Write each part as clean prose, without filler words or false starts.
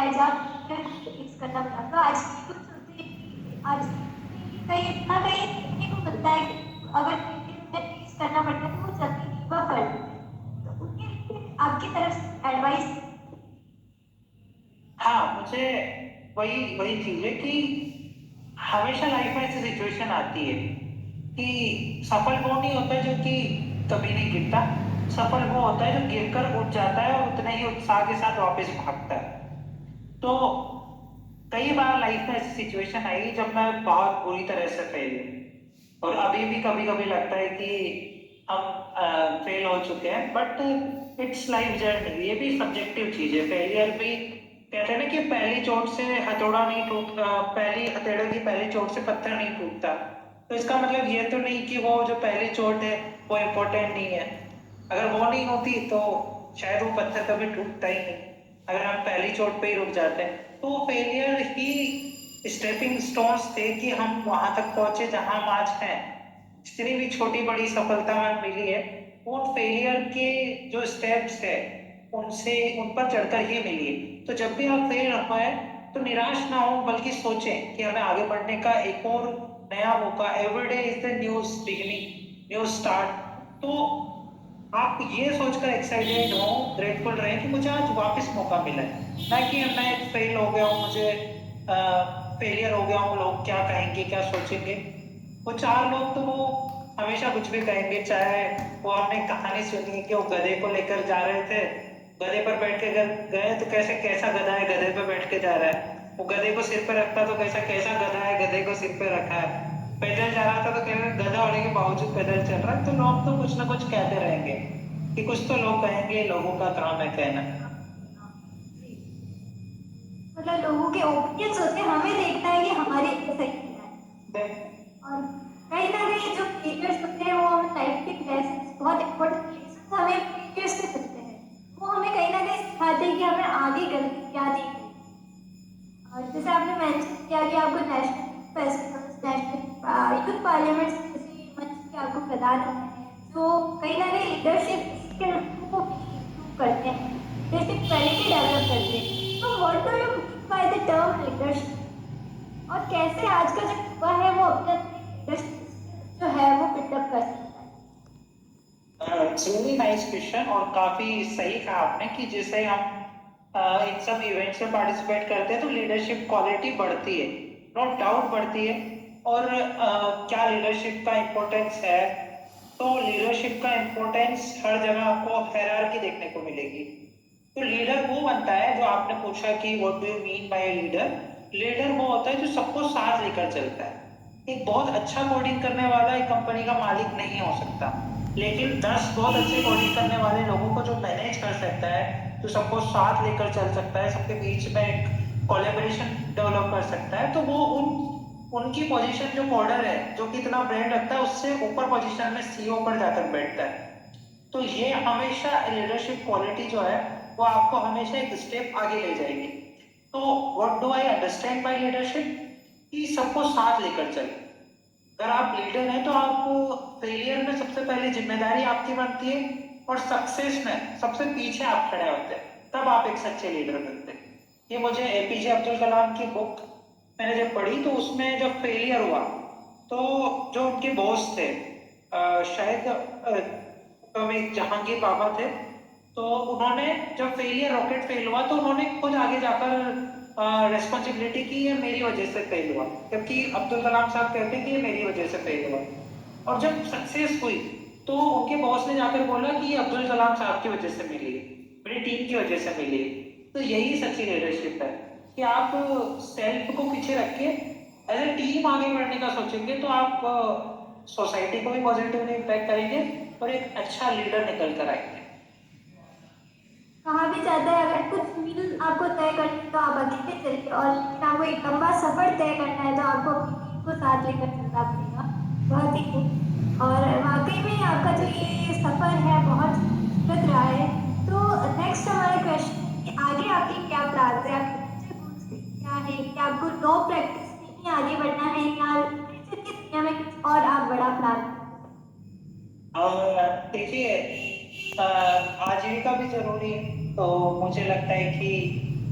है जहाँ फिक्स करना पड़ा। तो आज की कुछ सोचते हैं कि आज कहीं ना कहीं देखने को मिलता है कि अगर उन्हें फेस करना पड़ता है तो वो जल्दी गिव अप कर देते हैं। तो उनके लिए आपकी तरफ से एडवाइस। हाँ, मुझे वही वही चीज है कि हमेशा लाइफ में ऐसी सिचुएशन आती है कि सफल वो नहीं होता जो कि कभी नहीं गिरता। सफल वो होता है जो गिरकर उठ जाता है और उतने ही उत्साह के साथ वापस भागता है। तो कई बार लाइफ में ऐसी सिचुएशन आई जब मैं बहुत बुरी तरह से फेल हूँ, और अभी भी कभी कभी लगता है कि हम फेल हो चुके हैं, बट इट्स लाइफ जर्नी। ये भी सब्जेक्टिव चीज है। फेलियर भी कहते हैं ना कि पहली चोट से हथौड़ा नहीं टूटता, पहली हथौड़े की पहली चोट से पत्थर नहीं टूटता। तो इसका मतलब ये तो नहीं कि वो जो पहली चोट है वो इम्पोर्टेंट नहीं है। अगर वो नहीं होती तो शायद वो पत्थर कभी टूटता ही नहीं। अगर हम पहली चोट पे ही रुक जाते हैं तो फेलियर ही स्टेपिंग स्टोन्स थे कि हम वहां तक पहुंचे जहां हम आज हैं। जितनी भी छोटी बड़ी सफलता हमें मिली है वो फेलियर के जो स्टेप्स है उनसे उन पर चढ़कर ही मिली है। तो जब भी आप फेल हुए तो निराश ना हो, बल्कि सोचें कि हमें आगे बढ़ने का एक और नया मौका, everyday is the new beginning, new start. तो आप ये सोचकर एक्साइटेड हो, ग्रेटफुल रहे कि मुझे आज वापस मौका मिला है, ना कि मैं फेल हो गया हूँ, मुझे फेलियर हो गया हूँ, लोग क्या कहेंगे क्या सोचेंगे। वो चार लोग तो वो हमेशा कुछ भी कहेंगे। चाहे वो हमने कहानी सुनी कि वो गधे को लेकर जा रहे थे, गधे पर बैठ के गए तो कैसे कैसा गधा है गधे पे बैठ के जा रहा है। वो गधे को सिर पे रखता तो कैसा कैसा गधा है गधे को सिर पे रखा है। पैदल जा रहा था तो कह रहे गधा होने के बावजूद पैदल चल रहा है। तो लोग तो कुछ ना कुछ कहते रहेंगे, कि कुछ तो लोग कहेंगे, लोगों का काम है कहना। मतलब लोगों के ओपिनियंस होते हैं, हमें देखना है कि हमारे लिए सही क्या है। दे- और कहीं ना कहीं जो फेलियर्स होते हैं वो हमें लाइफ के लेसन, बहुत इंपॉर्टेंट लेसन हमें फेलियर से मिलते हैं। वो हमें कहीं ना कहीं सिखाते हैं कि हमें आगे गलती क्या नहीं करनी। और जैसे आपने मेंशन किया कि आपको national festivals, national youth parliaments जैसे मंच के आपको प्रदान होते हैं जो कहीं ना कहीं लीडरशिप स्किल्स को भी इम्प्रूव करते हैं, लीडरशिप क्वालिटी डेवलप करते हैं। तो what do you mean by the term leadership, और कैसे आज का जो युवा है वो अपने अपने लीडरशिप स्किल्स जो है वो बिल्डअप कर सकता है? इट्स रियली नाइस क्वेश्चन, और काफी सही कहा आपने कि जैसे हम इन सब इवेंट्स में पार्टिसिपेट करते हैं तो लीडरशिप क्वालिटी बढ़ती है, नो डाउट बढ़ती है। और क्या लीडरशिप का इम्पोर्टेंस है? तो लीडरशिप का इम्पोर्टेंस हर जगह आपको हायरार्की देखने को मिलेगी। तो लीडर वो बनता है, जो आपने पूछा कि what do you mean by leader. Leader वो होता है जो सबको साथ लेकर चलता है। एक बहुत अच्छा कोडिंग करने वाला एक कंपनी का मालिक नहीं हो सकता, लेकिन 10 बहुत अच्छे कोडिंग करने वाले लोगों को जो मैनेज कर सकता है, जो सबको साथ लेकर चल सकता है, सबके बीच में एक कोलेबोरेशन डेवलप कर सकता है, तो वो उनकी पोजीशन जो कोडर है जो कि इतना ब्रेन रखता है उससे ऊपर पोजीशन में सीईओ पर जाकर बैठता है। तो ये हमेशा लीडरशिप क्वालिटी जो है वो आपको हमेशा एक स्टेप आगे ले जाएगी। तो what do I understand by leadership, कि सबको साथ लेकर चले। अगर आप लीडर हैं तो आप फेलियर में सबसे पहले जिम्मेदारी आपकी बनती है, और सक्सेस में सबसे पीछे आप खड़े होते हैं, तब आप एक सच्चे लीडर बनते हैं। ये मुझे एपीजे अब्दुल कलाम की बुक मैंने जब पढ़ी तो उसमें जब फेलियर हुआ तो जो उनके बॉस थे, शायद एक जहांगीर बाबा थे, तो उन्होंने जब फेलियर रॉकेट फेल हुआ तो उन्होंने खुद आगे जाकर रेस्पॉन्सिबिलिटी की ये मेरी वजह से फेल हुआ, जबकि अब्दुल कलाम साहब कहते हैं कि ये मेरी वजह से फेल हुआ। और जब सक्सेस हुई तो उनके बॉस ने जाकर बोला कि ये अब्दुल कलाम साहब की वजह से मिली है, मेरी टीम की वजह से मिली है। तो यही सच्ची लीडरशिप है कि आप सेल्फ को पीछे रख के एज ए टीम आगे बढ़ने का सोचेंगे तो आप सोसाइटी को भी पॉजिटिवली इम्पैक्ट करेंगे और एक अच्छा लीडर निकल कर आएंगे। कहा भी जाता है अगर कुछ मील आपको तय करनी है तो आप अकेले चलिए, और लेकिन आपको एक लंबा सफर तय करना है तो आपको अपनी टीम को साथ लेकर चलना पड़ेगा। बहुत ही खूब। और वाकई में आपका जो ये सफर है बहुत ही खूबसूरत रहा है। तो नेक्स्ट हमारा क्वेश्चन है कि आगे आपके क्या प्लान है, आपके फ्यूचर गोल्स क्या है, कि आपको लॉ प्रैक्टिस में ही आगे बढ़ना है या लिटरेचर की दुनिया में कुछ और आप बड़ा प्लान करते हैं? देखिए, आजीविका भी जरूरी है। तो मुझे लगता है कि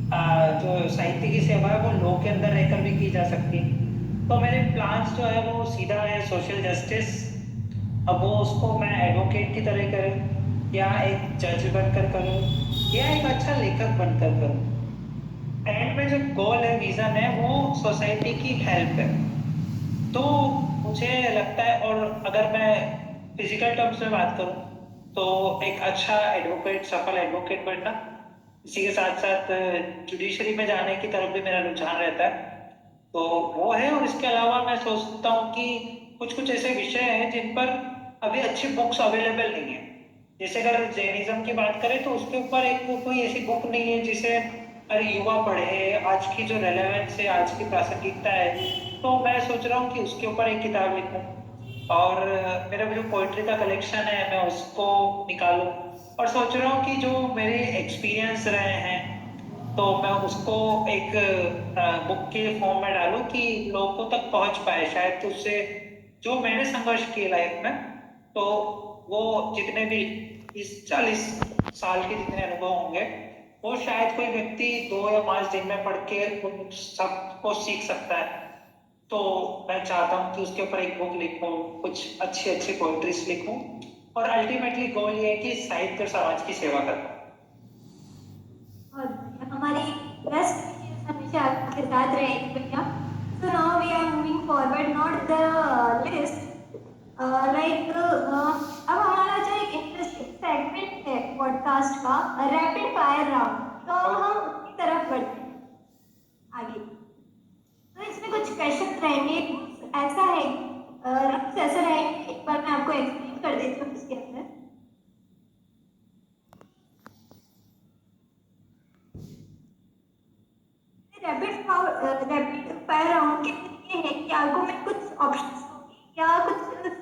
जो साहित्य की सेवा है वो लोग के अंदर रहकर भी की जा सकती है। तो मेरे प्लान्स जो है वो सीधा है सोशल जस्टिस। अब वो उसको मैं एडवोकेट की तरह करूँ या एक जज बनकर करूँ या एक अच्छा लेखक बनकर करूँ। एंड में जो गोल है, विजन है, वो सोसाइटी की हेल्प है। तो मुझे लगता है, और अगर मैं फिजिकल टर्म्स में बात करूं तो एक अच्छा एडवोकेट, सफल एडवोकेट बनना, इसी के साथ साथ जुडिशरी में जाने की तरफ भी मेरा रुझान रहता है। तो वो है, और इसके अलावा मैं सोचता हूँ कि कुछ कुछ ऐसे विषय हैं जिन पर अभी अच्छी बुक्स अवेलेबल नहीं है। जैसे अगर जैनिज्म की बात करें तो उसके ऊपर एक कोई ऐसी बुक नहीं है जिसे अरे युवा पढ़े, आज की जो रेलेवेंस है, आज की प्रासंगिकता है। तो मैं सोच रहा हूँ कि उसके ऊपर एक किताब लिखूं, और मेरा जो पोइट्री का कलेक्शन है मैं उसको निकालूं, और सोच रहा हूँ कि जो मेरे एक्सपीरियंस रहे हैं तो मैं उसको एक बुक के फॉर्म में डालूं कि लोगों तक पहुंच पाए। शायद तो उससे जो मैंने संघर्ष किए लाइफ में, तो वो जितने भी इस 40 साल के जितने अनुभव होंगे वो शायद कोई व्यक्ति 2 या 5 दिन में पढ़ के उन सबको सीख सकता है। तो मैं चाहता हूँ कि उसके ऊपर एक बुक लिखूं, कुछ अच्छी अच्छी पोइट्रीज लिखूं, और अल्टीमेटली गोल ये है कि साहित्य और समाज की सेवा करूं। और हमारी बेस्ट विशेस हमेशा आपके साथ रहेगी भैया। So now we are moving forward, not the list, like अब हमारा जो एक इंटरेस्टिंग सेगमेंट है पॉडकास्ट का, रैपिड फायर राउंड, तो हम उसकी तरफ बढ़ते हैं आगे। तो इसमें कुछ क्वेश्चन रहेंगे, ऐसा है रूल्स ऐसा रहेंगे, एक बार मैं आपको एक्सप्लेन कर देती हूँ इसके अंदर। रैपिड फायर राउंड के लिए है कि आपको मैं कुछ ऑप्शंस दूंगी या कुछ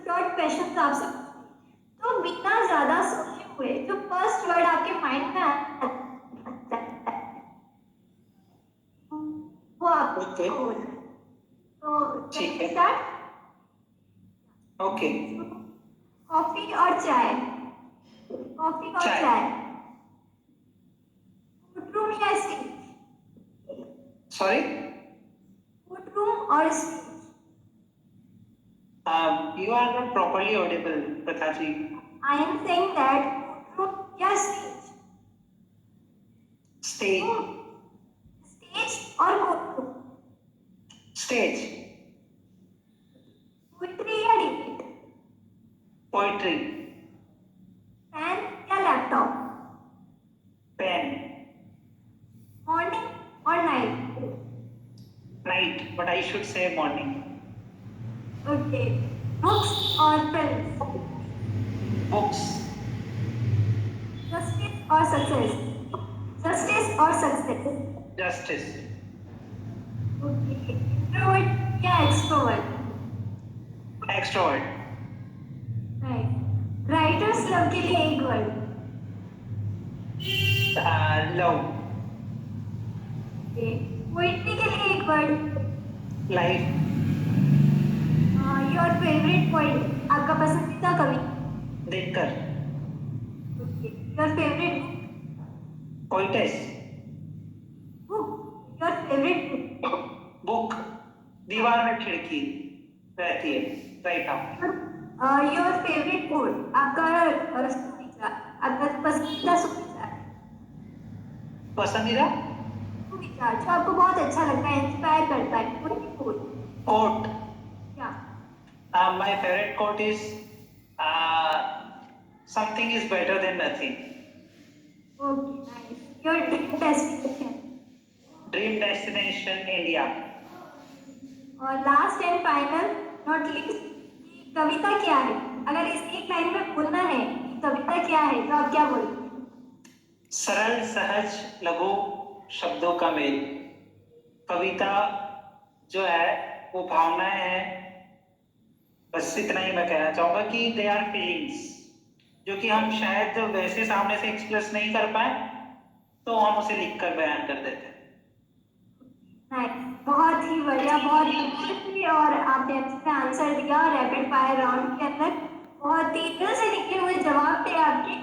शॉर्ट क्वेश्चंस आपसे पूछूंगी, तो बिना ज्यादा सोचे हुए जो फर्स्ट वर्ड आपके माइंड में आता है वो ओके, आपको बोलना है। तो ठीक है, स्टार्ट। ओके। कॉफी और चाय, कॉफी और चाय। चाय, कोर्टरूम या स्टेज, सॉरी, कोर्टरूम और stage, you are not properly audible Pratha ji. I am saying that courtroom या स्टेज, स्टेज। स्टेज और कोर्टरूम, स्टेज। पोइट्री या डिबेट, पोइट्री। पेन या लैपटॉप, पेन। मॉर्निंग और night, night, but I should say morning. Okay, books और film, books. Justice और success, justice और success, justice. Okay, introvert या extrovert, extrovert. Right, writers love के लिए एक वर्ड, लव। ओके, पोइट्री के लिए एक word, life. Your favourite poet, आपका पसंदीदा कवि, Dinkar. Okay, your favourite poetess. Book, your favourite book, book. दीवार में खिड़की रहती है, right now. Your favourite food, आपका सुविचार, आपका पसंदीदा सुविचार, पसंदीदा सुविचार जो आपको बहुत अच्छा लगता है, इंस्पायर करता है, कोई भी फूड, कोट। क्या, my favourite quote is something is better than nothing. Okay, nice, your dream destination, dream destination India. और last and final not least, कविता क्या है, अगर इस एक लाइन में बोलना है कि कविता क्या है तो आप क्या बोलेंगे? सरल सहज लघु शब्दों का मेल। कविता जो है वो भावनाएं हैं। बस इतना ही मैं कहना चाहूंगा कि दे आर फीलिंग्स जो कि हम शायद वैसे सामने से एक्सप्रेस नहीं कर पाए, तो हम उसे लिखकर बयान कर देते हैं। बहुत ही बढ़िया, बहुत अच्छी, और आपने अच्छे से आंसर दिया रैपिड फायर राउंड के अंदर, बहुत ही दिल से निकले हुए जवाब थे आपके।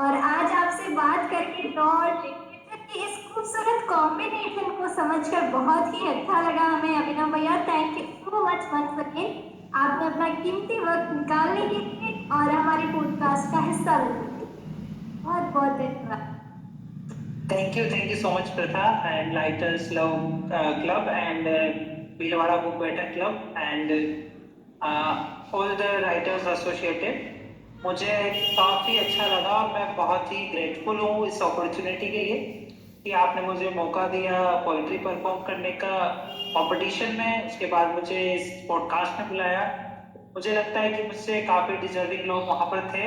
और आज आपसे बात करके और लिटरेचर की इस खूबसूरत कॉम्बिनेशन को समझकर बहुत ही अच्छा लगा हमें अभिनव भैया। Thank you so much once again, आपने अपना कीमती वक्त निकालने के लिए और हमारी पॉडकास्ट का हिस्सा बनने के लिए बहुत बहुत धन्यवाद। Thank you so much, Pratha, and Writers Love Club, and Bhilwara Book Better Club, and all the writers associated. मुझे काफ़ी अच्छा लगा और मैं बहुत ही ग्रेटफुल हूँ इस अपॉर्चुनिटी के लिए कि आपने मुझे मौका दिया पोइट्री परफॉर्म करने का कंपटीशन में, उसके बाद मुझे इस पॉडकास्ट में बुलाया। मुझे लगता है कि मुझसे काफ़ी डिजर्विंग लोग वहाँ पर थे,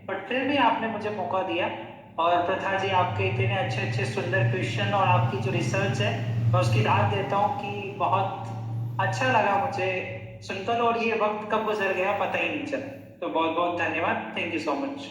बट फिर भी आपने मुझे मौका दिया। और प्रथा जी, आपके इतने अच्छे अच्छे सुंदर क्वेश्चन और आपकी जो रिसर्च है, मैं उसकी दाद देता हूँ कि बहुत अच्छा लगा मुझे सुनकर, और ये वक्त कब गुजर गया पता ही नहीं चला। तो बहुत बहुत धन्यवाद। Thank you so much.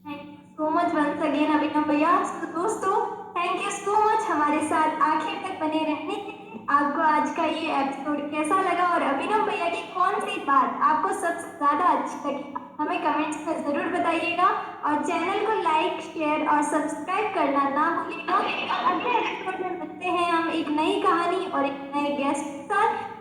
Thank you so much once again Abhinav भैया। तो दोस्तों, थैंक यू सो मच हमारे साथ आखिर तक बने रहने के लिए। आपको आज का ये एपिसोड कैसा लगा और अभिनव भैया की कौन सी बात आपको सबसे ज्यादा अच्छी लगी, हमें कमेंट्स में जरूर बताइएगा। और चैनल को लाइक, शेयर और सब्सक्राइब करना ना भूलिएगा। अगले एपिसोड में मिलते हैं हम एक नई कहानी और एक नए गेस्ट के साथ।